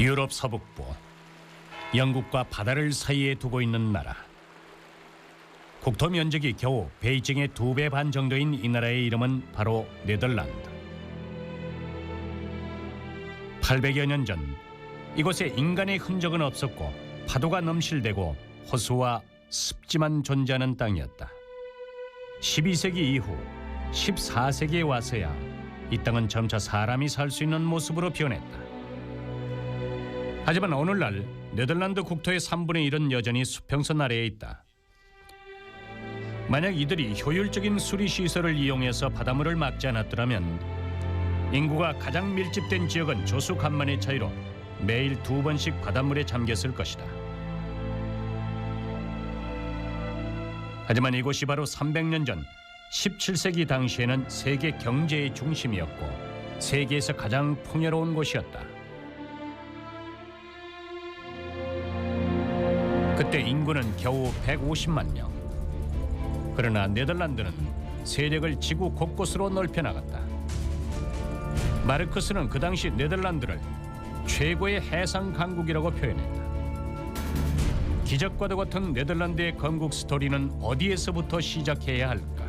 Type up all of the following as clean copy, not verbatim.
유럽 서북부, 영국과 바다를 사이에 두고 있는 나라. 국토 면적이 겨우 베이징의 2배 반 정도인 이 나라의 이름은 바로 네덜란드. 800여 년 전 이곳에 인간의 흔적은 없었고 파도가 넘실대고 호수와 습지만 존재하는 땅이었다. 12세기 이후 14세기에 와서야 이 땅은 점차 사람이 살 수 있는 모습으로 변했다. 하지만 오늘날 네덜란드 국토의 3분의 1은 여전히 수평선 아래에 있다. 만약 이들이 효율적인 수리시설을 이용해서 바닷물을 막지 않았더라면 인구가 가장 밀집된 지역은 조수 간만의 차이로 매일 2번씩 바닷물에 잠겼을 것이다. 하지만 이곳이 바로 300년 전 17세기 당시에는 세계 경제의 중심이었고 세계에서 가장 풍요로운 곳이었다. 그때 인구는 겨우 150만 명. 그러나 네덜란드는 세력을 지구 곳곳으로 넓혀나갔다. 마르크스는 그 당시 네덜란드를 최고의 해상 강국이라고 표현했다. 기적과도 같은 네덜란드의 건국 스토리는 어디에서부터 시작해야 할까?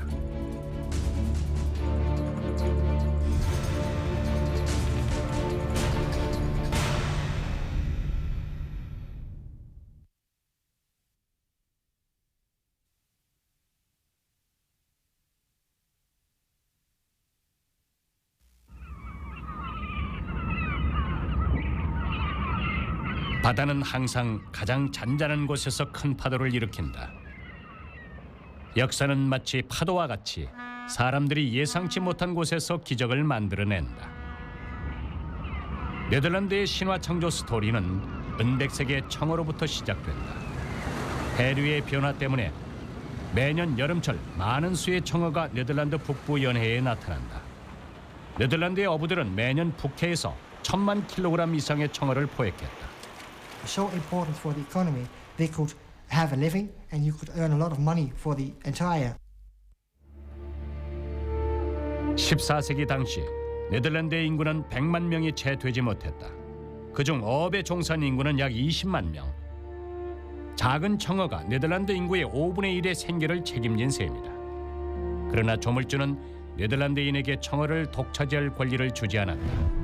바다는 항상 가장 잔잔한 곳에서 큰 파도를 일으킨다. 역사는 마치 파도와 같이 사람들이 예상치 못한 곳에서 기적을 만들어낸다. 네덜란드의 신화 창조 스토리는 은백색의 청어로부터 시작된다. 해류의 변화 때문에 매년 여름철 많은 수의 청어가 네덜란드 북부 연해에 나타난다. 네덜란드의 어부들은 매년 북해에서 1000만 킬로그램 이상의 청어를 포획했다. So important for the economy. They could have a living and you could earn a lot of money for the entire. 14세기 당시 네덜란드의 인구는 100만 명이 채 되지 못했다. 그중 어업에 종사한 인구는 약 20만 명. 작은 청어가 네덜란드 인구의 5분의 1의 생계를 책임진 셈이다. 그러나 조물주는 네덜란드인에게 청어를 독차지할 권리를 주지 않았다.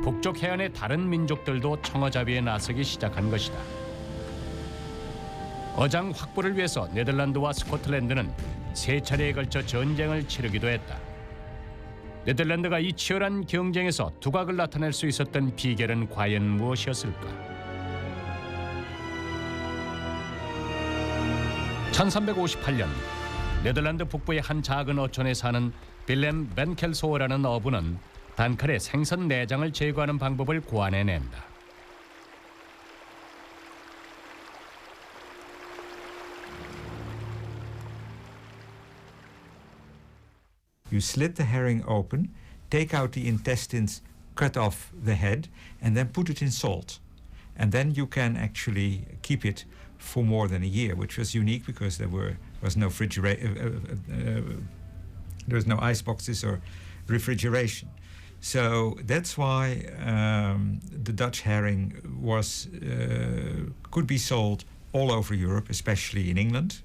북쪽 해안의 다른 민족들도 청어잡이에 나서기 시작한 것이다. 어장 확보를 위해서 네덜란드와 스코틀랜드는 3차례에 걸쳐 전쟁을 치르기도 했다. 네덜란드가 이 치열한 경쟁에서 두각을 나타낼 수 있었던 비결은 과연 무엇이었을까? 1358년 네덜란드 북부의 한 작은 어촌에 사는 빌렘 벤켈소어라는 어부는 단칼에 생선 내장을 제거하는 방법을 고안해낸다. You slit the herring open, take out the intestines, cut off the head, and then put it in salt. And then you can actually keep it for more than a year, which was unique because there was no ice boxes or refrigeration. So that's why the Dutch herring could be sold all over Europe, especially in England.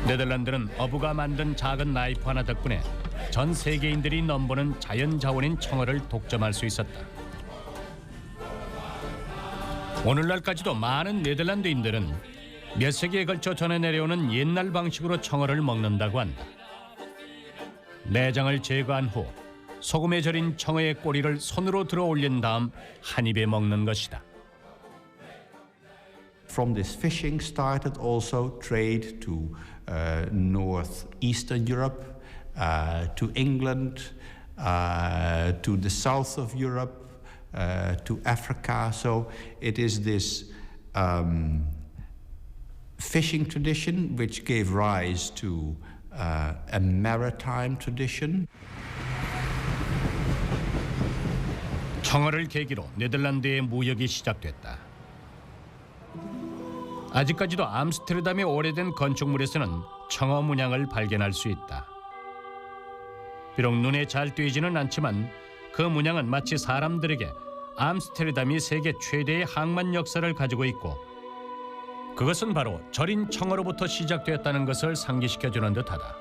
네덜란드는 어부가 만든 작은 나이프 하나 덕분에 전 세계인들이 넘보는 자연 자원인 청어를 독점할 수 있었다. 오늘날까지도 많은 네덜란드인들은 몇 세기에 걸쳐 전해 내려오는 옛날 방식으로 청어를 먹는다고 한다. 내장을 제거한 후 소금에 절인 청어의 꼬리를 손으로 들어 올린 다음 한 입에 먹는 것이다. From this fishing started also trade to northeastern Europe, to England, to the south of Europe, to Africa. So it is this fishing tradition which gave rise to a maritime tradition. 청어를 계기로 네덜란드의 무역이 시작됐다. 아직까지도 암스테르담의 오래된 건축물에서는 청어 문양을 발견할 수 있다. 비록 눈에 잘 띄지는 않지만 그 문양은 마치 사람들에게 암스테르담이 세계 최대의 항만 역사를 가지고 있고 그것은 바로 절인 청어로부터 시작되었다는 것을 상기시켜주는 듯하다.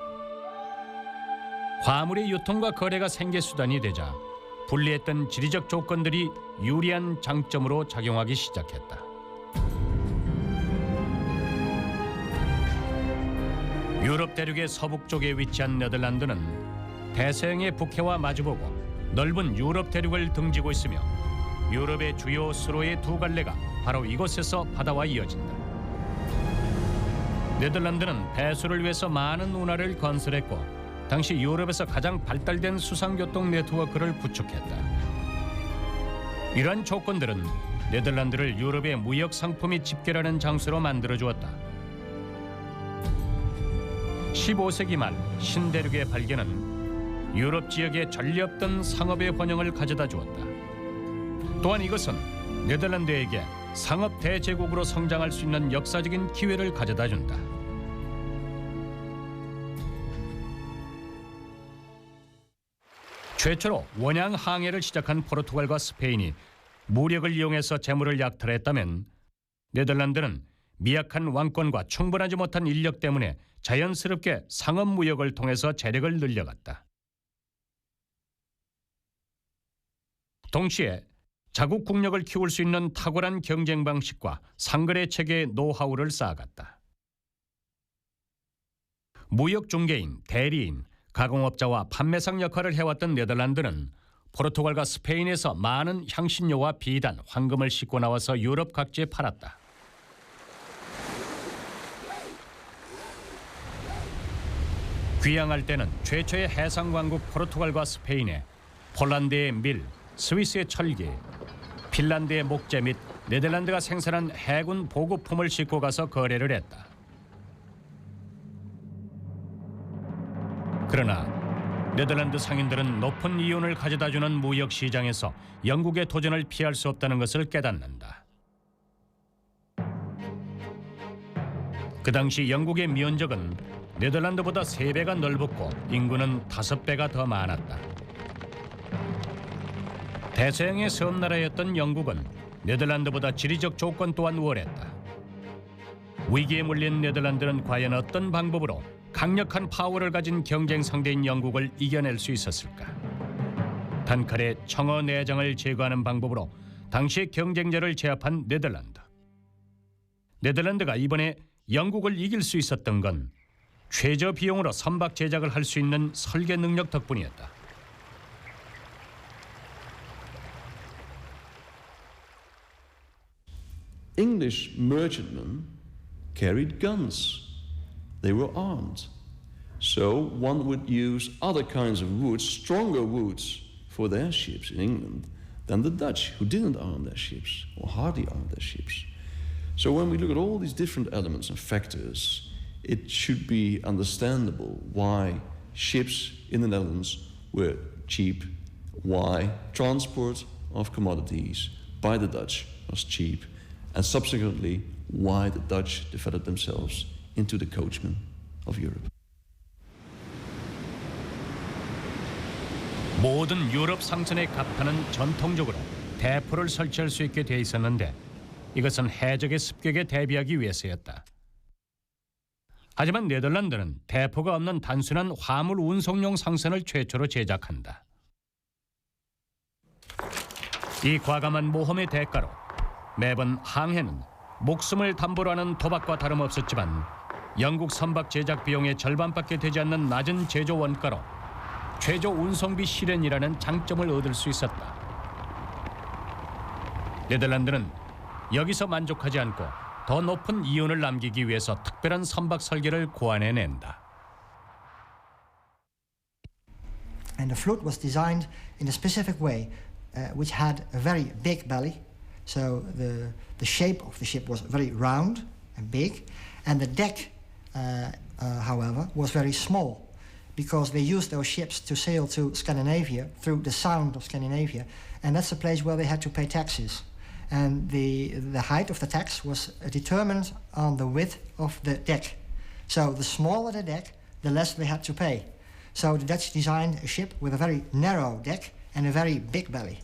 화물의 유통과 거래가 생계 수단이 되자 불리했던 지리적 조건들이 유리한 장점으로 작용하기 시작했다. 유럽 대륙의 서북 쪽에 위치한 네덜란드는 대서양의 북해와 마주보고 넓은 유럽 대륙을 등지고 있으며 유럽의 주요 수로의 두 갈래가 바로 이곳에서 바다와 이어진다. 네덜란드는 배수를 위해서 많은 운하를 건설했고 당시 유럽에서 가장 발달된 수상교통 네트워크를 구축했다. 이러한 조건들은 네덜란드를 유럽의 무역 상품이 집결하는 장소로 만들어주었다. 15세기 말 신대륙의 발견은 유럽 지역에 전례 없던 상업의 번영을 가져다 주었다. 또한 이것은 네덜란드에게 상업 대제국으로 성장할 수 있는 역사적인 기회를 가져다 준다. 최초로 원양 항해를 시작한 포르투갈과 스페인이 무력을 이용해서 재물을 약탈했다면 네덜란드는 미약한 왕권과 충분하지 못한 인력 때문에 자연스럽게 상업 무역을 통해서 재력을 늘려갔다. 동시에 자국 국력을 키울 수 있는 탁월한 경쟁 방식과 상거래 체계의 노하우를 쌓아갔다. 무역 중개인, 대리인, 가공업자와 판매상 역할을 해왔던 네덜란드는 포르투갈과 스페인에서 많은 향신료와 비단, 황금을 싣고 나와서 유럽 각지에 팔았다. 귀향할 때는 최초의 해상왕국 포르투갈과 스페인에 폴란드의 밀, 스위스의 철기, 핀란드의 목재 및 네덜란드가 생산한 해군 보급품을 싣고 가서 거래를 했다. 그러나 네덜란드 상인들은 높은 이윤을 가져다주는 무역 시장에서 영국의 도전을 피할 수 없다는 것을 깨닫는다. 그 당시 영국의 면적은 네덜란드보다 3배가 넓었고 인구는 5배가 더 많았다. 대서양의 섬나라였던 영국은 네덜란드보다 지리적 조건 또한 우월했다. 위기에 물린 네덜란드는 과연 어떤 방법으로 강력한 파워를 가진 경쟁 상대인 영국을 이겨낼 수 있었을까? 단칼에 청어 내장을 제거하는 방법으로 당시의 경쟁자를 제압한 네덜란드. 네덜란드가 이번에 영국을 이길 수 있었던 건 최저 비용으로 선박 제작을 할 수 있는 설계 능력 덕분이었다. English merchantmen carried guns. They were armed. So one would use other kinds of woods, stronger woods, for their ships in England than the Dutch, who didn't arm their ships, or hardly armed their ships. So when we look at all these different elements and factors, it should be understandable why ships in the Netherlands were cheap, why transport of commodities by the Dutch was cheap, and subsequently why the Dutch developed themselves into the coachmen of Europe. 모든 유럽 상선의 갑판은 전통적으로 대포를 설치할 수 있게 돼 있었는데 이것은 해적의 습격에 대비하기 위해서였다. 하지만 네덜란드는 대포가 없는 단순한 화물 운송용 상선을 최초로 제작한다. 이 과감한 모험의 대가로 매번 항해는 목숨을 담보로 하는 도박과 다름없었지만 영국 선박 제작 비용의 절반밖에 되지 않는 낮은 제조 원가로 최저 운송비 실현이라는 장점을 얻을 수 있었다. 네덜란드는 여기서 만족하지 않고 더 높은 이윤을 남기기 위해서 특별한 선박 설계를 고안해낸다. And the float was designed in a specific way, which had a very big belly. So the shape of the ship was very round and big, and the deck, however, was very small, because they used those ships to sail to Scandinavia through the Sound of Scandinavia, and that's a place where they had to pay taxes. And the height of the tax was determined on the width of the deck. So the smaller the deck, the less they had to pay. So the Dutch designed a ship with a very narrow deck and a very big belly.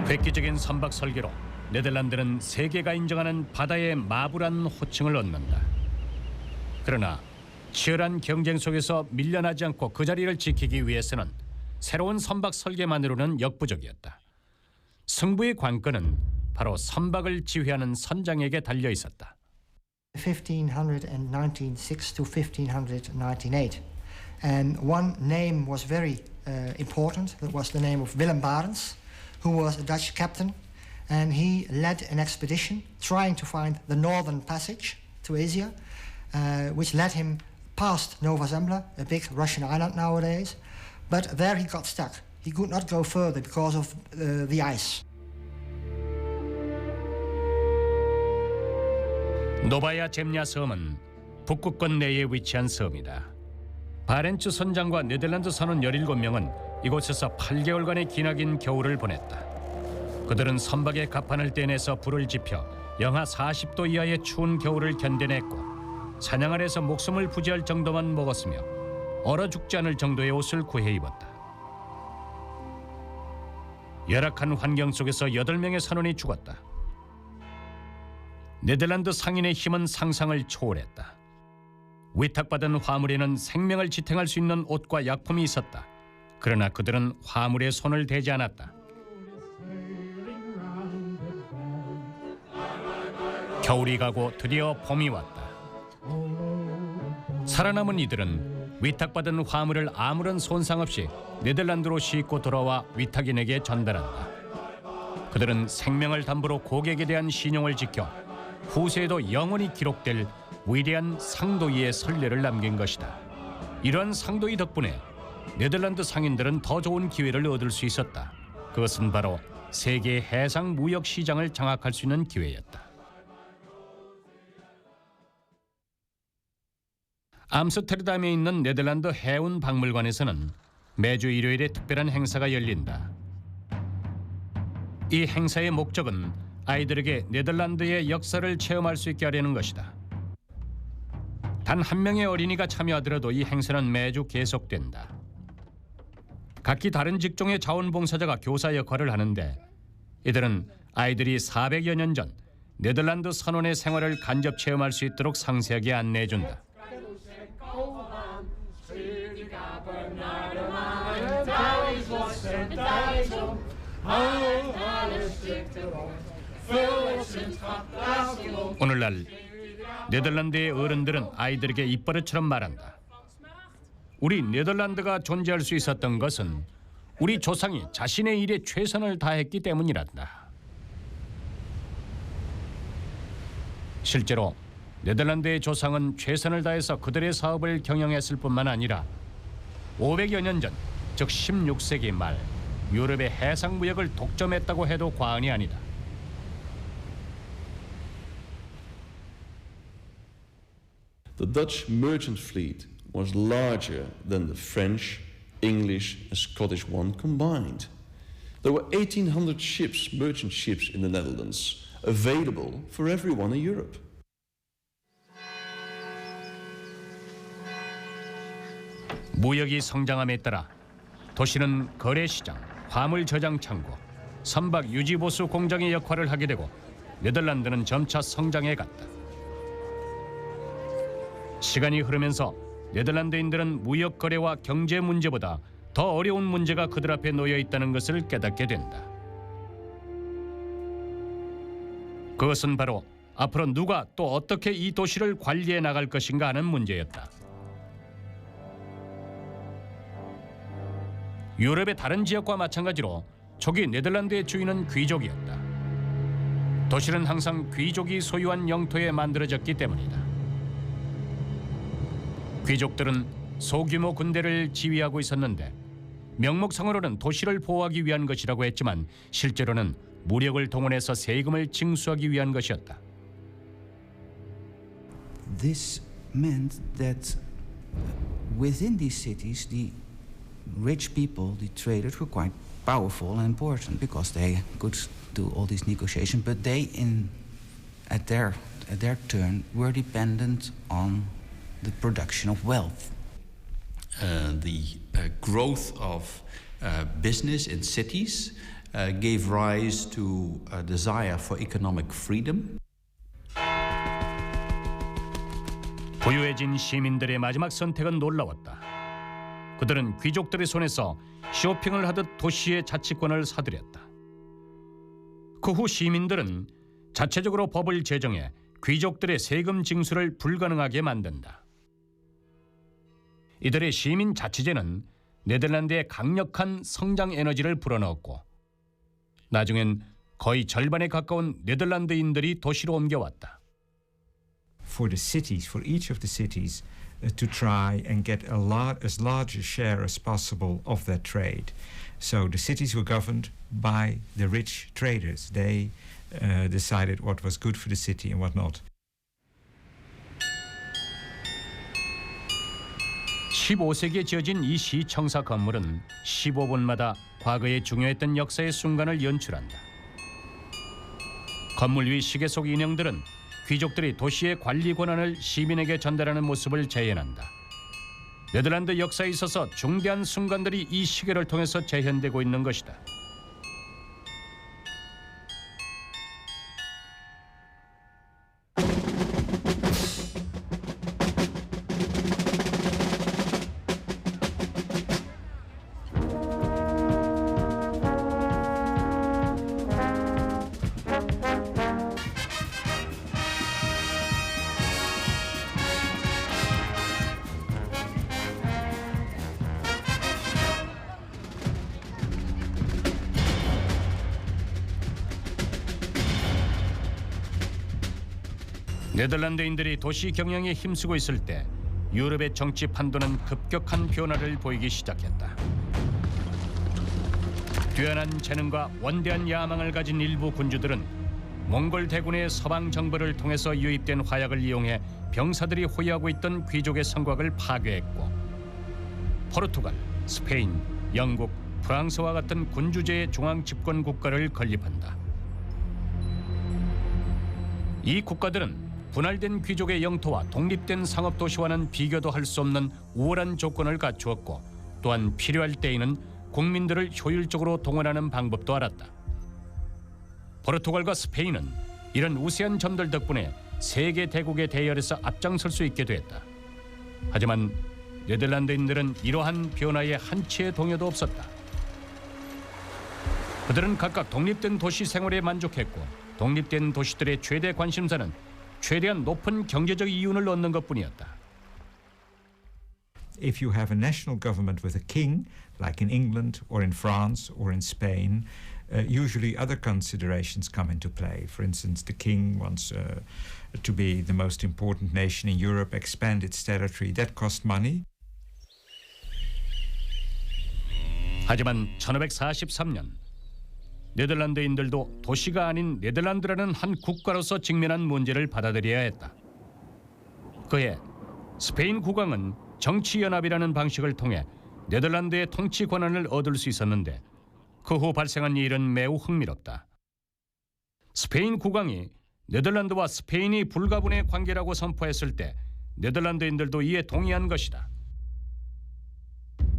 획기적인 선박 설계로 네덜란드는 세계가 인정하는 바다의 마부란 호칭을 얻는다. 그러나 치열한 경쟁 속에서 밀려나지 않고 그 자리를 지키기 위해서는 새로운 선박 설계만으로는 역부족이었다. 승부의 관건은 바로 선박을 지휘하는 선장에게 달려 있었다. 1596 to 1598. And one name was very important. That was the name of Willem Barents, who was a Dutch captain. And he led an expedition trying to find the northern passage to Asia, which led him past Nova Zembla, a big Russian island nowadays. But there he got stuck. He could not go further because of the ice. 노바야 젬냐 섬은 북극권 내에 위치한 섬이다. 바렌츠 선장과 네덜란드 선원 17명은 이곳에서 8개월간의 기나긴 겨울을 보냈다. 그들은 선박의 갑판을 떼내서 불을 지펴 영하 40도 이하의 추운 겨울을 견뎌냈고 사냥 아래서 목숨을 부지할 정도만 먹었으며 얼어 죽지 않을 정도의 옷을 구해 입었다. 열악한 환경 속에서 8명의 선원이 죽었다. 네덜란드 상인의 힘은 상상을 초월했다. 위탁받은 화물에는 생명을 지탱할 수 있는 옷과 약품이 있었다. 그러나 그들은 화물에 손을 대지 않았다. 겨울이 가고 드디어 봄이 왔다. 살아남은 이들은 위탁받은 화물을 아무런 손상 없이 네덜란드로 싣고 돌아와 위탁인에게 전달한다. 그들은 생명을 담보로 고객에 대한 신용을 지켜 후세에도 영원히 기록될 위대한 상도이의 선례를 남긴 것이다. 이런 상도이 덕분에 네덜란드 상인들은 더 좋은 기회를 얻을 수 있었다. 그것은 바로 세계 해상 무역 시장을 장악할 수 있는 기회였다. 암스테르담에 있는 네덜란드 해운 박물관에서는 매주 일요일에 특별한 행사가 열린다. 이 행사의 목적은 아이들에게 네덜란드의 역사를 체험할 수 있게 하려는 것이다. 단 한 명의 어린이가 참여하더라도 이 행사는 매주 계속된다. 각기 다른 직종의 자원봉사자가 교사 역할을 하는데 이들은 아이들이 400여 년 전 네덜란드 선원의 생활을 간접 체험할 수 있도록 상세하게 안내해준다. 오늘날 네덜란드의 어른들은 아이들에게 입버릇처럼 말한다. 우리 네덜란드가 존재할 수 있었던 것은 우리 조상이 자신의 일에 최선을 다했기 때문이란다. 실제로 네덜란드의 조상은 최선을 다해서 그들의 사업을 경영했을 뿐만 아니라 500여 년 전, 즉 16세기 말 유럽의 해상 무역을 독점했다고 해도 과언이 아니다. The Dutch merchant fleet was larger than the French, English, and Scottish one combined. There were 1,800 ships, merchant ships in the Netherlands, available for everyone in Europe. 무역이 성장함에 따라 도시는 거래시장, 화물 저장 창고, 선박 유지 보수 공장의 역할을 하게 되고 네덜란드는 점차 성장해 갔다. 시간이 흐르면서 네덜란드인들은 무역 거래와 경제 문제보다 더 어려운 문제가 그들 앞에 놓여 있다는 것을 깨닫게 된다. 그것은 바로 앞으로 누가 또 어떻게 이 도시를 관리해 나갈 것인가 하는 문제였다. 유럽의 다른 지역과 마찬가지로 초기 네덜란드의 주인은 귀족이었다. 도시는 항상 귀족이 소유한 영토에 만들어졌기 때문이다. 귀족들은 소규모 군대를 지휘하고 있었는데 명목상으로는 도시를 보호하기 위한 것이라고 했지만 실제로는 무력을 동원해서 세금을 징수하기 위한 것이었다. this meant that within these cities, the rich people, the traders, were quite powerful and important because they could do all these negotiations, but they, at their turn, were dependent on the production of wealth. The growth of business in cities gave rise to a desire for economic freedom. 부유해진 시민들의 마지막 선택은 놀라웠다. 그들은 귀족들의 손에서 쇼핑을 하듯 도시의 자치권을 사들였다. 그 후 시민들은 자체적으로 법을 제정해 귀족들의 세금 징수를 불가능하게 만든다. 이들의 시민 자치제는 네덜란드에 강력한 성장 에너지를 불어넣었고 나중엔 거의 절반에 가까운 네덜란드인들이 도시로 옮겨왔다. For the cities, for each of the cities, to try and get as large a share as possible of that trade. So the cities were governed by the rich traders. They decided what was good for the city and what not. 15세기에 지어진 이 시청사 건물은 15분마다 과거에 중요했던 역사의 순간을 연출한다. 건물 위 시계 속 인형들은 귀족들이 도시의 관리 권한을 시민에게 전달하는 모습을 재현한다. 네덜란드 역사에 있어서 중대한 순간들이 이 시계를 통해서 재현되고 있는 것이다. 네덜란드인들이 도시 경영에 힘쓰고 있을 때 유럽의 정치 판도는 급격한 변화를 보이기 시작했다. 뛰어난 재능과 원대한 야망을 가진 일부 군주들은 몽골 대군의 서방 정벌을 통해서 유입된 화약을 이용해 병사들이 호위하고 있던 귀족의 성곽을 파괴했고 포르투갈, 스페인, 영국, 프랑스와 같은 군주제의 중앙 집권 국가를 건립한다. 이 국가들은 분할된 귀족의 영토와 독립된 상업 도시와는 비교도 할 수 없는 우월한 조건을 갖추었고 또한 필요할 때에는 국민들을 효율적으로 동원하는 방법도 알았다. 포르투갈과 스페인은 이런 우세한 점들 덕분에 세계 대국의 대열에서 앞장설 수 있게 됐다. 하지만 네덜란드인들은 이러한 변화에 한치의 동요도 없었다. 그들은 각각 독립된 도시 생활에 만족했고 독립된 도시들의 최대 관심사는 최대한 높은 경제적 이윤을 얻는 것뿐이었다. If you have a national government with a king, like in England or in France or in Spain, usually other considerations come into play. For instance, the king wants to be the most important nation in Europe, expand its territory. That costs money. 하지만 1543년 네덜란드인들도 도시가 아닌 네덜란드라는 한 국가로서 직면한 문제를 받아들여야 했다. 그해 스페인 국왕은 정치연합이라는 방식을 통해 네덜란드의 통치 권한을 얻을 수 있었는데 그 후 발생한 일은 매우 흥미롭다. 스페인 국왕이 네덜란드와 스페인이 불가분의 관계라고 선포했을 때 네덜란드인들도 이에 동의한 것이다.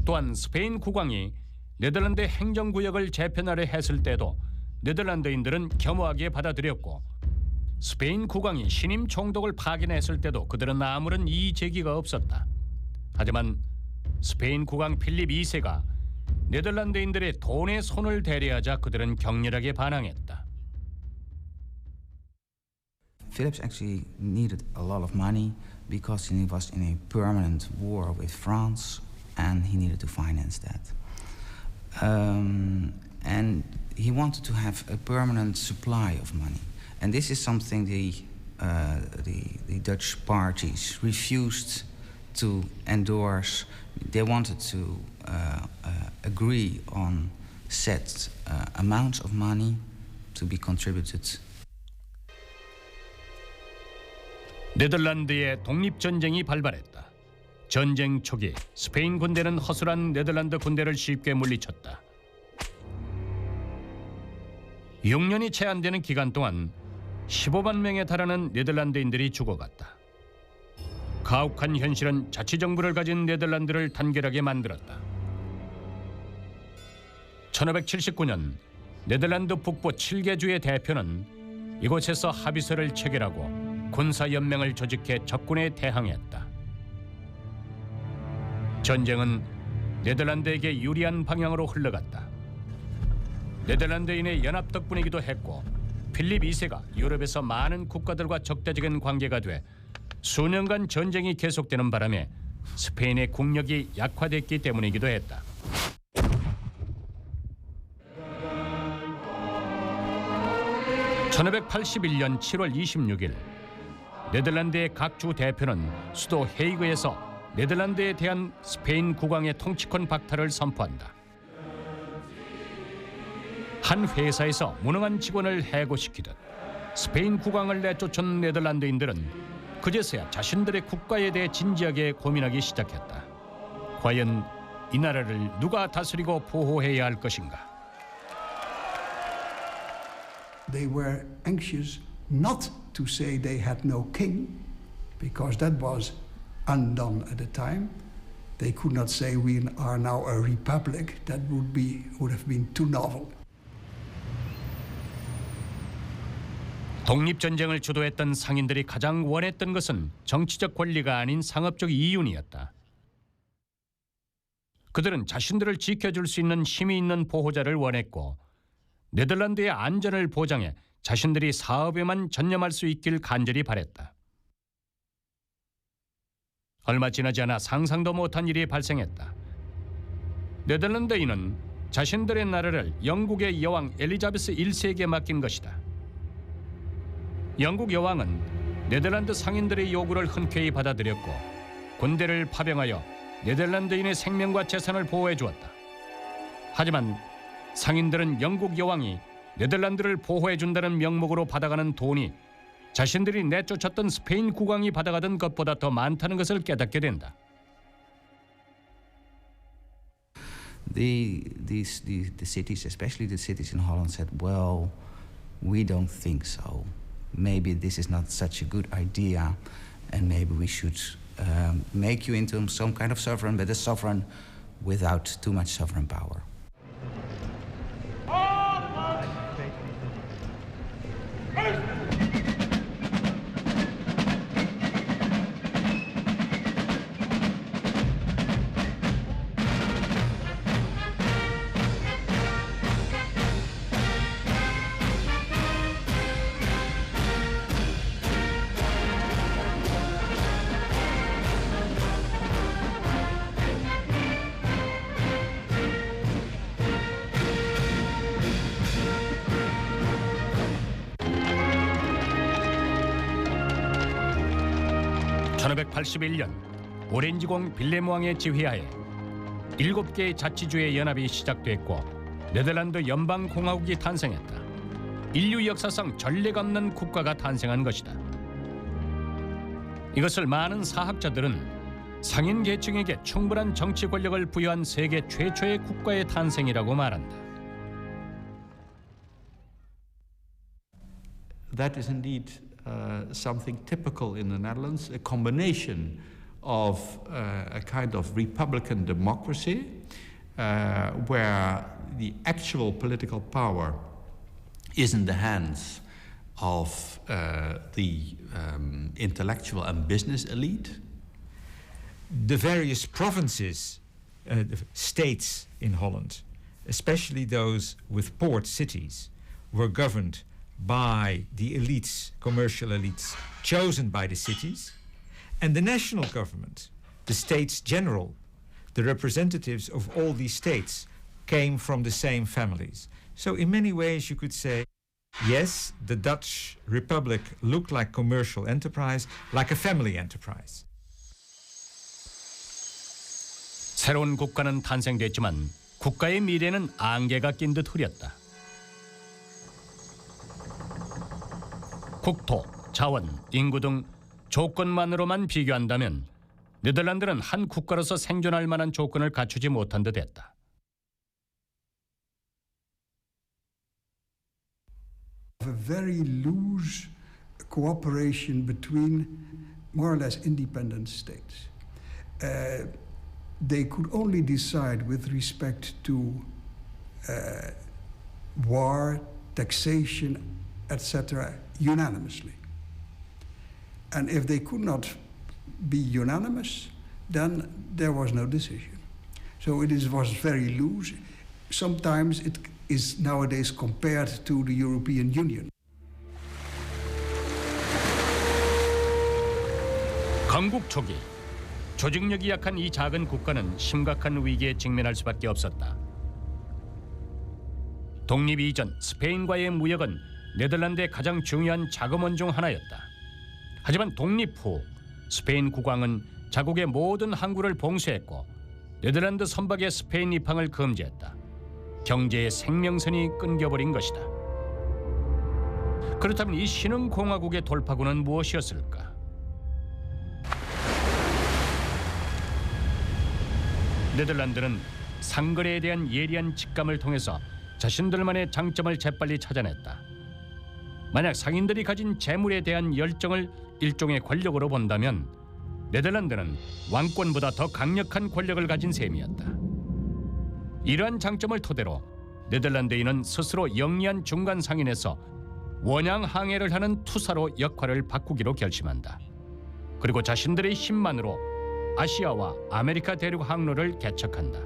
또한 스페인 국왕이 네덜란드 행정구역을 재편하려 했을 때도 네덜란드인들은 겸허하게 받아들였고 스페인 국왕이 신임 총독을 파견했을 때도 그들은 아무런 이의 제기가 없었다. 하지만 스페인 국왕 필립 2세가 네덜란드인들의 돈에 손을 대려하자 그들은 격렬하게 반항했다. Philips actually needed a lot of money because he was in a permanent war with France and he needed to finance that. And he wanted to have a permanent supply of money. And this is something the Dutch parties refused to endorse. They wanted to agree on set amounts of money to be contributed. 네덜란드의 독립전쟁이 발발했다. 전쟁 초기 스페인 군대는 허술한 네덜란드 군대를 쉽게 물리쳤다. 6년이 채 안 되는 기간 동안 15만 명에 달하는 네덜란드인들이 죽어갔다. 가혹한 현실은 자치정부를 가진 네덜란드를 단결하게 만들었다. 1579년 네덜란드 북부 7개 주의 대표는 이곳에서 합의서를 체결하고 군사연맹을 조직해 적군에 대항했다. 전쟁은 네덜란드에게 유리한 방향으로 흘러갔다. 네덜란드인의 연합 덕분이기도 했고 필립 2세가 유럽에서 많은 국가들과 적대적인 관계가 돼 수년간 전쟁이 계속되는 바람에 스페인의 국력이 약화됐기 때문이기도 했다. (1581년 7월 26일) 네덜란드의 각 주 대표는 수도 헤이그에서 네덜란드에 대한 스페인 국왕의 통치권 박탈을 선포한다. 한 회사에서 무능한 직원을 해고시키듯 스페인 국왕을 내쫓은 네덜란드인들은 그제서야 자신들의 국가에 대해 진지하게 고민하기 시작했다. 과연 이 나라를 누가 다스리고 보호해야 할 것인가? They were anxious not to say they had no king, because that was undone at the time. They could not say we are now a republic. That would have been too novel. 독립전쟁을 주도했던 상인들이 가장 원했던 것은 정치적 권리가 아닌 상업적 이윤이었다. 그들은 자신들을 지켜줄 수 있는 힘이 있는 보호자를 원했고 네덜란드의 안전을 보장해 자신들이 사업에만 전념할 수 있길 간절히 바랬다. 얼마 지나지 않아 상상도 못한 일이 발생했다. 네덜란드인은 자신들의 나라를 영국의 여왕 엘리자베스 1세에게 맡긴 것이다. 영국 여왕은 네덜란드 상인들의 요구를 흔쾌히 받아들였고 군대를 파병하여 네덜란드인의 생명과 재산을 보호해 주었다. 하지만 상인들은 영국 여왕이 네덜란드를 보호해 준다는 명목으로 받아가는 돈이 자신들이 내쫓았던 스페인 국왕이 받아가던 것보다 더 많다는 것을 깨닫게 된다. The cities, especially the cities in Holland, said, well, we don't think so. Maybe this is not such a good idea, and maybe we should make you into some kind of sovereign, but a sovereign without too much sovereign power. (1581년) 오렌지공 빌렘 왕의 지휘하에 7개의 자치주의 연합이 시작됐고 네덜란드 연방공화국이 탄생했다. 인류 역사상 전례가 없는 국가가 탄생한 것이다. 이것을 많은 사학자들은 상인 계층에게 충분한 정치 권력을 부여한 세계 최초의 국가의 탄생이라고 말한다. That is indeed something typical in the Netherlands, a combination of a kind of republican democracy where the actual political power is in the hands of the intellectual and business elite. The various provinces, the states in Holland, especially those with port cities, were governed by the elites, commercial elites, chosen by the cities, and the national government, the States General, the representatives of all these states, came from the same families. So in many ways you could say, yes, the Dutch Republic looked like commercial enterprise, like a family enterprise. 새로운 국가는 탄생됐지만 국가의 미래는 안개가 낀 듯 흐렸다. 국토, 자원, 인구 등 조건만으로만 비교한다면 네덜란드는 한 국가로서 생존할 만한 조건을 갖추지 못한 듯 했다. A very loose cooperation between more or less independent states. They could only decide with respect to war, taxation, etc. unanimously. And if they could not be unanimous, then there was no decision. So was very loose. Sometimes it is nowadays compared to the European Union. 건국 초기 조직력이 약한 이 작은 국가는 심각한 위기에 직면할 수밖에 없었다. 독립 이전 스페인과의 무역은 네덜란드의 가장 중요한 자금원 중 하나였다. 하지만 독립 후 스페인 국왕은 자국의 모든 항구를 봉쇄했고 네덜란드 선박의 스페인 입항을 금지했다. 경제의 생명선이 끊겨버린 것이다. 그렇다면 이 신흥 공화국의 돌파구는 무엇이었을까? 네덜란드는 상거래에 대한 예리한 직감을 통해서 자신들만의 장점을 재빨리 찾아냈다. 만약 상인들이 가진 재물에 대한 열정을 일종의 권력으로 본다면 네덜란드는 왕권보다 더 강력한 권력을 가진 셈이었다. 이러한 장점을 토대로 네덜란드인은 스스로 영리한 중간 상인에서 원양 항해를 하는 투사로 역할을 바꾸기로 결심한다. 그리고 자신들의 힘만으로 아시아와 아메리카 대륙 항로를 개척한다.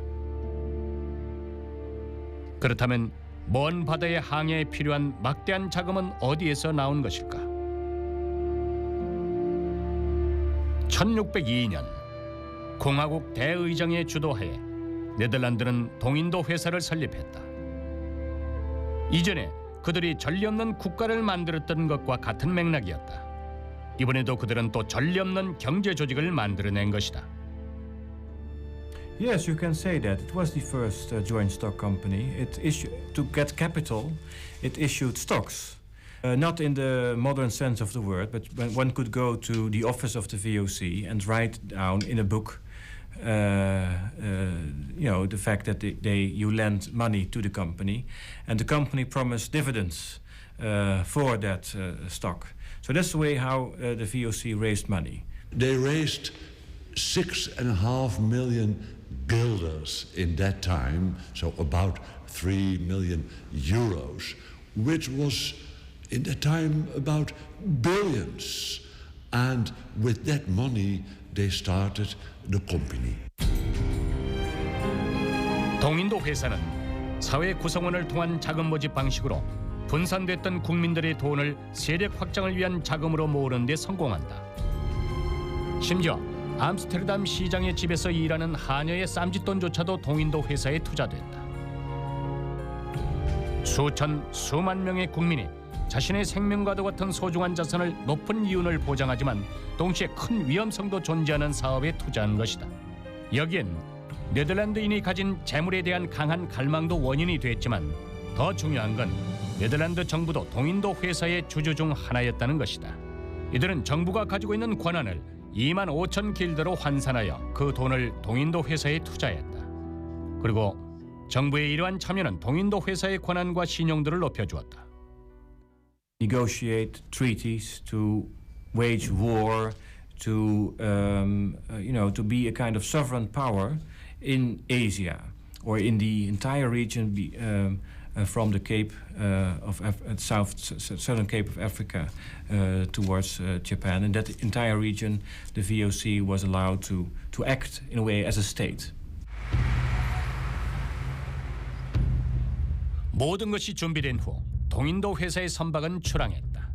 그렇다면 먼 바다의 항해에 필요한 막대한 자금은 어디에서 나온 것일까? 1602년 공화국 대의정의 주도하에 네덜란드는 동인도 회사를 설립했다. 이전에 그들이 전례 없는 국가를 만들었던 것과 같은 맥락이었다. 이번에도 그들은 또 전례 없는 경제 조직을 만들어낸 것이다. Yes, you can say that. It was the first joint stock company. To get capital, it issued stocks. Not in the modern sense of the word, but when one could go to the office of the VOC and write down in a book, the fact that you lend money to the company, and the company promised dividends for that stock. So that's the way how the VOC raised money. They raised 6.5 million guilders in that time, so about 3 million euros, which was in that time about billions. And with that money, they started the company. 동인도 회사는 사회 구성원을 통한 자금 모집 방식으로 분산됐던 국민들의 돈을 세력 확장을 위한 자금으로 모으는 데 성공한다. 심지어 암스테르담 시장의 집에서 일하는 하녀의 쌈짓돈조차도 동인도 회사에 투자됐다. 수천, 수만 명의 국민이 자신의 생명과도 같은 소중한 자산을 높은 이윤을 보장하지만 동시에 큰 위험성도 존재하는 사업에 투자한 것이다. 여기엔 네덜란드인이 가진 재물에 대한 강한 갈망도 원인이 됐지만 더 중요한 건 네덜란드 정부도 동인도 회사의 주주 중 하나였다는 것이다. 이들은 정부가 가지고 있는 권한을 25,000 길드로 환산하여 그 돈을 동인도 회사에 투자했다. 그리고 정부의 이러한 참여는 동인도 회사의 권한과 신용도를 높여주었다. Negotiate treaties, to wage war, to be a kind of sovereign power in Asia or in the entire region from the Cape southern Cape of Africa towards Japan. In that entire region, the VOC was allowed to act in a way as a state. 모든 것이 준비된 후 동인도 회사의 선박은 출항했다.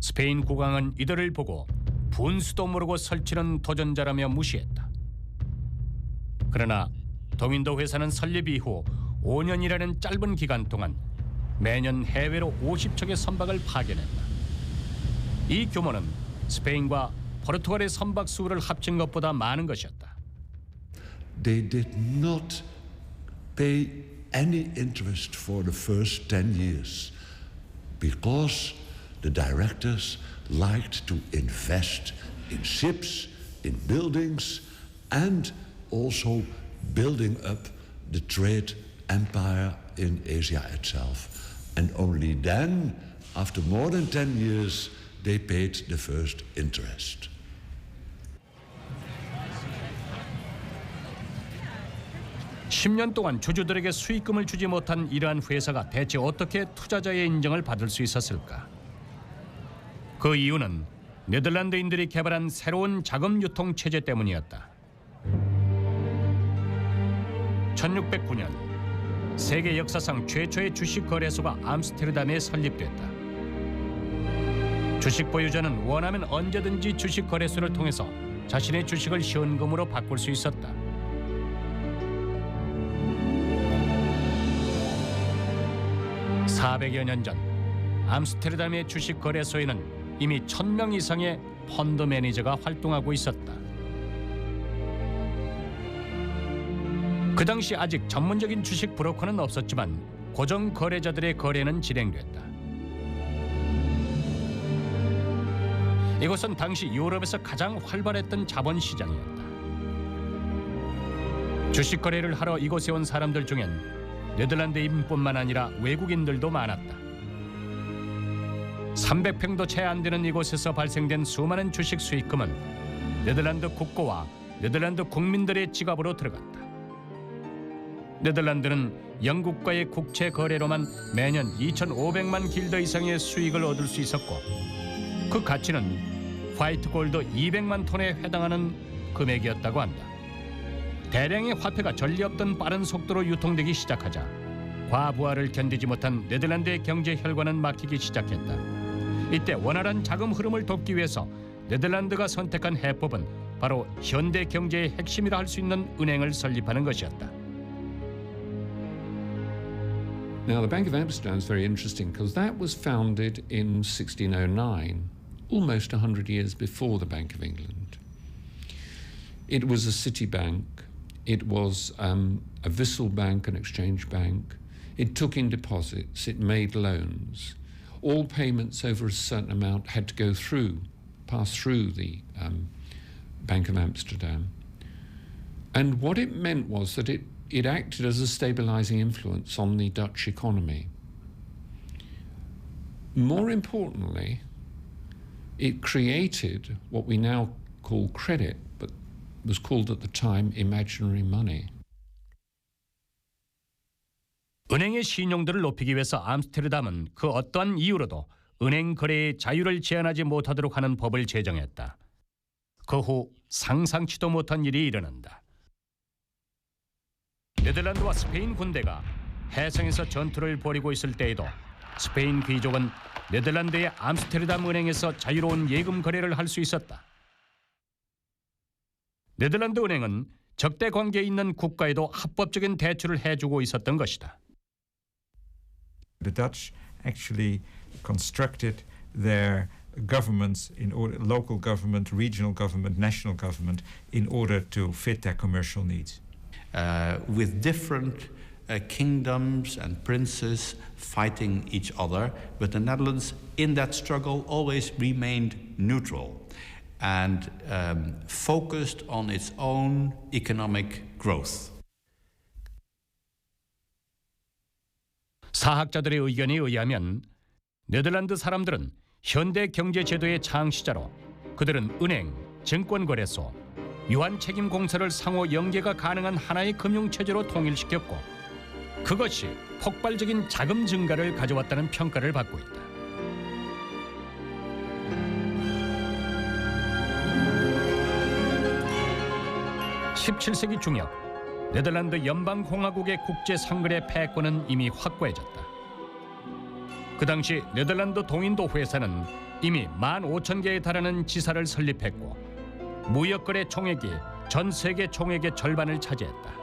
스페인 국왕은 이들을 보고 분수도 모르고 설치는 도전자라며 무시했다. 그러나 동인도 회사는 설립 이후 5년이라는 짧은 기간 동안 매년 해외로 50척의 선박을 파견했다. 이 규모는 스페인과 포르투갈의 선박 수를 합친 것보다 많은 것이었다. They did not pay any interest for the first 10 years because the directors liked to invest in ships, in buildings, and also building up the trade empire in Asia itself. And only then, after more than 10 years, they paid the first interest. (10년) 동안 주주들에게 수익금을 주지 못한 이러한 회사가 대체 어떻게 투자자의 인정을 받을 수 있었을까? 그 이유는 네덜란드인들이 개발한 새로운 자금 유통 체제 때문이었다. 1609년 세계 역사상 최초의 주식 거래소가 암스테르담에 설립됐다. 주식 보유자는 원하면 언제든지 주식 거래소를 통해서 자신의 주식을 현금으로 바꿀 수 있었다. 400여 년 전 암스테르담의 주식 거래소에는 이미 1000명 이상의 펀드 매니저가 활동하고 있었다. 그 당시 아직 전문적인 주식 브로커는 없었지만 고정 거래자들의 거래는 진행됐다. 이곳은 당시 유럽에서 가장 활발했던 자본 시장이었다. 주식 거래를 하러 이곳에 온 사람들 중엔 네덜란드인뿐만 아니라 외국인들도 많았다. 300평도 채 안 되는 이곳에서 발생된 수많은 주식 수익금은 네덜란드 국고와 네덜란드 국민들의 지갑으로 들어갔다. 네덜란드는 영국과의 국채 거래로만 매년 2,500만 길더 이상의 수익을 얻을 수 있었고 그 가치는 화이트 골드 200만 톤에 해당하는 금액이었다고 한다. 대량의 화폐가 전례 없던 빠른 속도로 유통되기 시작하자 과부하를 견디지 못한 네덜란드의 경제 혈관은 막히기 시작했다. 이때 원활한 자금 흐름을 돕기 위해서 네덜란드가 선택한 해법은 바로 현대 경제의 핵심이라 할 수 있는 은행을 설립하는 것이었다. Now, the Bank of Amsterdam is very interesting because that was founded in 1609, almost 100 years before the Bank of England. It was a city bank. It was a Wissel bank, an exchange bank. It took in deposits. It made loans. All payments over a certain amount had to pass through the Bank of Amsterdam. And what it meant was that it acted as a stabilizing influence on the Dutch economy. More importantly, it created what we now call credit, but was called at the time imaginary money. 은행의 신용도를 높이기 위해서 암스테르담은 그 어떠한 이유로도 은행 거래의 자유를 제한하지 못하도록 하는 법을 제정했다. 그 후 상상치도 못한 일이 일어난다. 네덜란드와 스페인 군대가 해상에서 전투를 벌이고 있을 때에도 스페인 귀족은 네덜란드의 암스테르담 은행에서 자유로운 예금 거래를 할 수 있었다. 네덜란드 은행은 적대 관계에 있는 국가에도 합법적인 대출을 해주고 있었던 것이다. The Dutch actually constructed their governments in order, local government, regional government, national government, in order to fit their commercial needs. With different kingdoms and princes fighting each other, but the Netherlands in that struggle always remained neutral and focused on its own economic growth. 사학자들의 의견에 의하면 네덜란드 사람들은 현대 경제 제도의 창시자로 그들은 은행, 증권거래소, 유한책임공사를 상호 연계가 가능한 하나의 금융체제로 통일시켰고 그것이 폭발적인 자금 증가를 가져왔다는 평가를 받고 있다. (17세기) 중엽 네덜란드 연방공화국의 국제상거래 패권은 이미 확고해졌다. 그 당시 네덜란드 동인도 회사는 이미 15,000개에 달하는 지사를 설립했고 무역거래 총액이 전 세계 총액의 절반을 차지했다.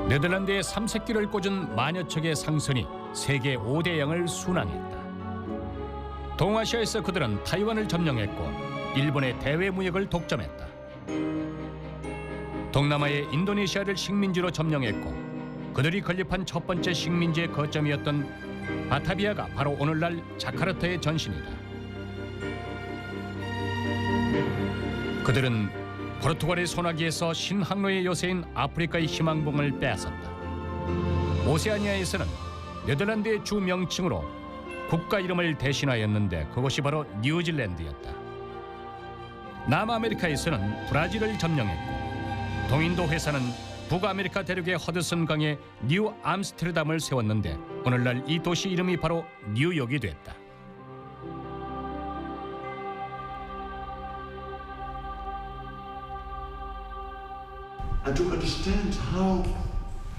네덜란드의 3새끼를 꽂은 만여 척의 상선이 세계 5대 양을 순항했다. 동아시아에서 그들은 타이완을 점령했고 일본의 대외 무역을 독점했다. 동남아의 인도네시아를 식민지로 점령했고 그들이 건립한 첫 번째 식민지의 거점이었던 바타비아가 바로 오늘날 자카르타의 전신이다. 그들은 포르투갈의 소나기에서 신항로의 요새인 아프리카의 희망봉을 빼앗았다. 오세아니아에서는 네덜란드의 주 명칭으로 국가 이름을 대신하였는데 그것이 바로 뉴질랜드였다. 남아메리카에서는 브라질을 점령했고 동인도 회사는 북아메리카 대륙의 허드슨 강에 뉴 암스테르담을 세웠는데 오늘날 이 도시 이름이 바로 뉴욕이 됐다. And to understand how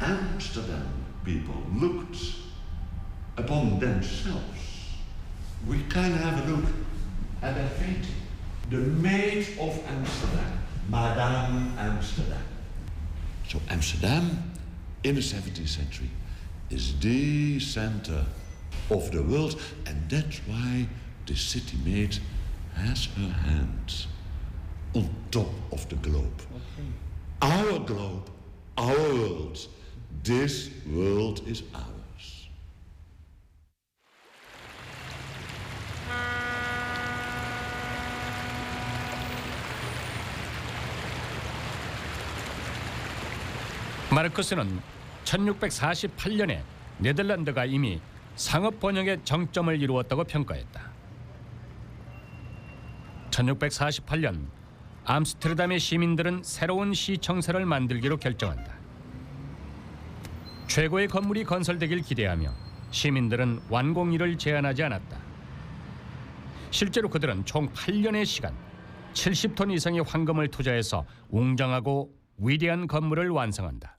Amsterdam people looked upon themselves, we can have a look at a painting. The Maid of Amsterdam, Madame Amsterdam. So Amsterdam in the 17th century is the center of the world, and that's why the city maid has her hands on top of the globe. Okay. Our globe, our world, this world is ours. 마르크스는 1648년에 네덜란드가 이미 상업 번영의 정점을 이루었다고 평가했다. 1648년 암스테르담의 시민들은 새로운 시청사를 만들기로 결정한다. 최고의 건물이 건설되길 기대하며 시민들은 완공일을 제한하지 않았다. 실제로 그들은 총 8년의 시간 70톤 이상의 황금을 투자해서 웅장하고 위대한 건물을 완성한다.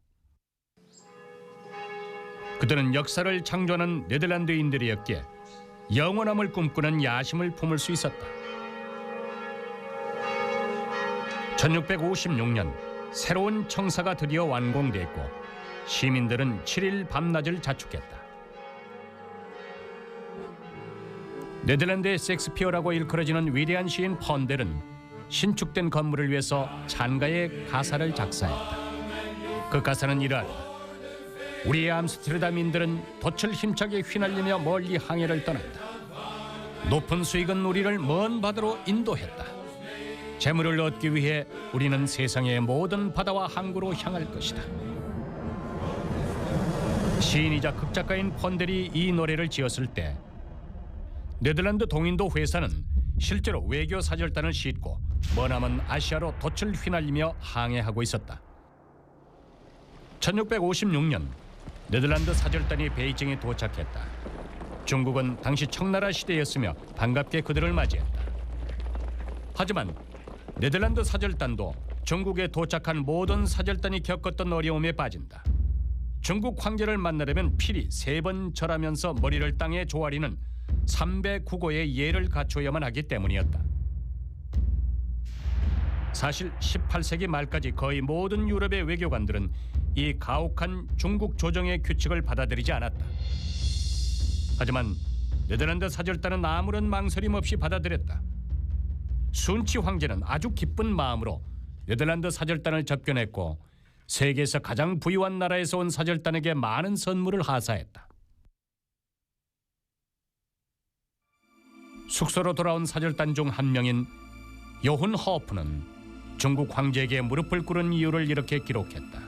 그들은 역사를 창조하는 네덜란드인들이었기에 영원함을 꿈꾸는 야심을 품을 수 있었다. 1656년 새로운 청사가 드디어 완공됐고 시민들은 7일 밤낮을 자축했다. 네덜란드의 셰익스피어라고 일컬어지는 위대한 시인 펀델은 신축된 건물을 위해서 찬가의 가사를 작사했다. 그 가사는 이러하다. 우리의 암스테르담인들은 돛을 힘차게 휘날리며 멀리 항해를 떠났다. 높은 수익은 우리를 먼 바다로 인도했다. 재물을 얻기 위해 우리는 세상의 모든 바다와 항구로 향할 것이다. 시인이자 극작가인 펀델이 이 노래를 지었을 때 네덜란드 동인도 회사는 실제로 외교 사절단을 싣고 머나먼 아시아로 돛을 휘날리며 항해하고 있었다. 1656년 네덜란드 사절단이 베이징에 도착했다. 중국은 당시 청나라 시대였으며 반갑게 그들을 맞이했다. 하지만 네덜란드 사절단도 중국에 도착한 모든 사절단이 겪었던 어려움에 빠진다. 중국 황제를 만나려면 필히 3번 절하면서 머리를 땅에 조아리는 삼배국어의 예를 갖춰야만 하기 때문이었다. 사실 18세기 말까지 거의 모든 유럽의 외교관들은 이 가혹한 중국 조정의 규칙을 받아들이지 않았다. 하지만 네덜란드 사절단은 아무런 망설임 없이 받아들였다. 순치 황제는 아주 기쁜 마음으로 네덜란드 사절단을 접견했고 세계에서 가장 부유한 나라에서 온 사절단에게 많은 선물을 하사했다. 숙소로 돌아온 사절단 중 한 명인 요훈 허프는 중국 황제에게 무릎을 꿇은 이유를 이렇게 기록했다.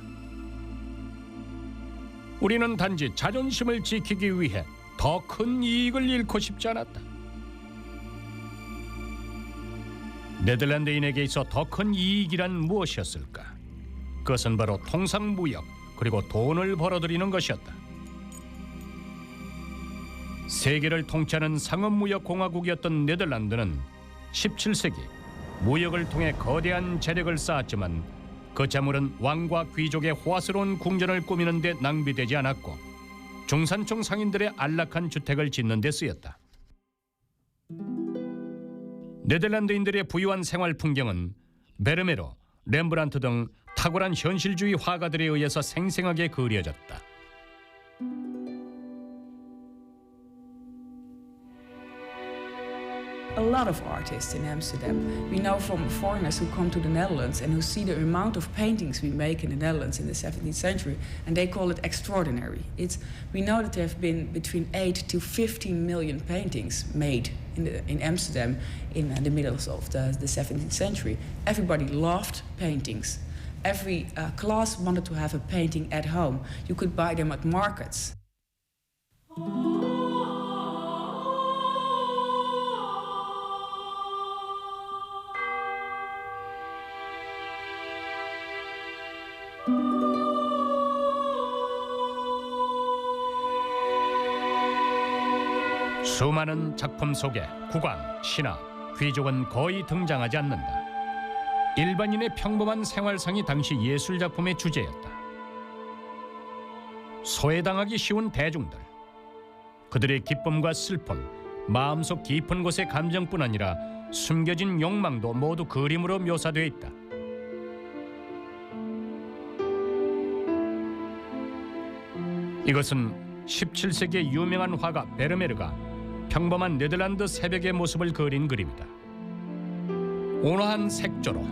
우리는 단지 자존심을 지키기 위해 더 큰 이익을 잃고 싶지 않았다. 네덜란드인에게 있어 더 큰 이익이란 무엇이었을까? 그것은 바로 통상무역 그리고 돈을 벌어들이는 것이었다. 세계를 통치하는 상업무역공화국이었던 네덜란드는 17세기 무역을 통해 거대한 재력을 쌓았지만 그 재물은 왕과 귀족의 호화스러운 궁전을 꾸미는 데 낭비되지 않았고 중산층 상인들의 안락한 주택을 짓는 데 쓰였다. 네덜란드인들의 부유한 생활 풍경은 베르메로, 렘브란트 등 탁월한 현실주의 화가들에 의해서 생생하게 그려졌다. a lot of artists in Amsterdam. We know from foreigners who come to the Netherlands and who see the amount of paintings we make in the Netherlands in the 17th century, and they call it extraordinary. We know that there have been between 8 to 15 million paintings made in Amsterdam in the middle of the 17th century. Everybody loved paintings. Every class wanted to have a painting at home. You could buy them at markets. 수많은 작품 속에 국왕, 신하, 귀족은 거의 등장하지 않는다. 일반인의 평범한 생활상이 당시 예술작품의 주제였다. 소외당하기 쉬운 대중들, 그들의 기쁨과 슬픔, 마음속 깊은 곳의 감정뿐 아니라 숨겨진 욕망도 모두 그림으로 묘사되어 있다. 이것은 17세기의 유명한 화가 베르메르가 평범한 네덜란드 새벽의 모습을 그린 그림이다. 온화한 색조로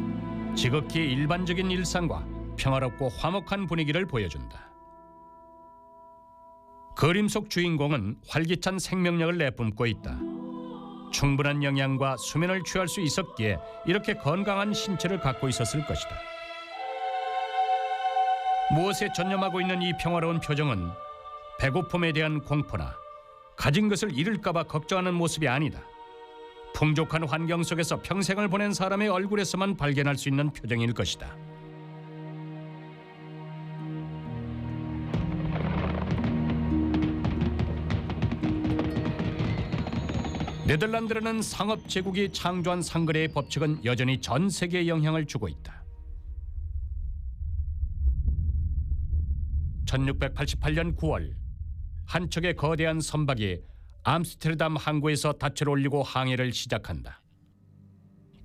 지극히 일반적인 일상과 평화롭고 화목한 분위기를 보여준다. 그림 속 주인공은 활기찬 생명력을 내뿜고 있다. 충분한 영양과 수면을 취할 수 있었기에 이렇게 건강한 신체를 갖고 있었을 것이다. 무엇에 전념하고 있는 이 평화로운 표정은 배고픔에 대한 공포나 가진 것을 잃을까 봐 걱정하는 모습이 아니다. 풍족한 환경 속에서 평생을 보낸 사람의 얼굴에서만 발견할 수 있는 표정일 것이다. 네덜란드라는 상업 제국이 창조한 상거래의 법칙은 여전히 전 세계에 영향을 주고 있다. 1688년 9월 한 척의 거대한 선박이 암스테르담 항구에서 닻을 올리고 항해를 시작한다.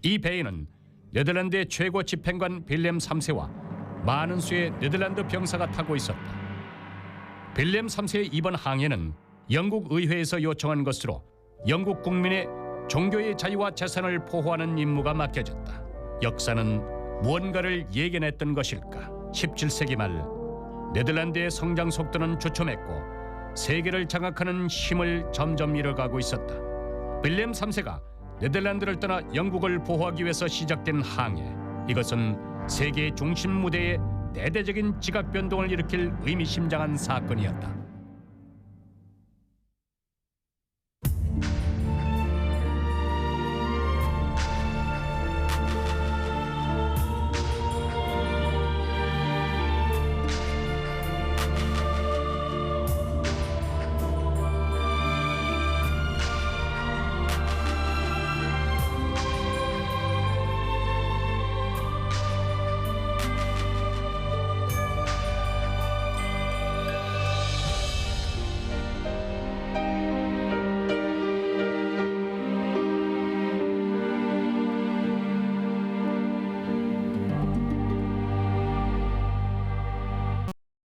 이 배에는 네덜란드의 최고 집행관 빌렘 3세와 많은 수의 네덜란드 병사가 타고 있었다. 빌렘 3세의 이번 항해는 영국 의회에서 요청한 것으로 영국 국민의 종교의 자유와 재산을 보호하는 임무가 맡겨졌다. 역사는 무언가를 예견했던 것일까? 17세기 말 네덜란드의 성장 속도는 주춤했고 세계를 장악하는 힘을 점점 잃어가고 있었다. 빌렘 3세가 네덜란드를 떠나 영국을 보호하기 위해서 시작된 항해, 이것은 세계의 중심 무대에 대대적인 지각 변동을 일으킬 의미심장한 사건이었다.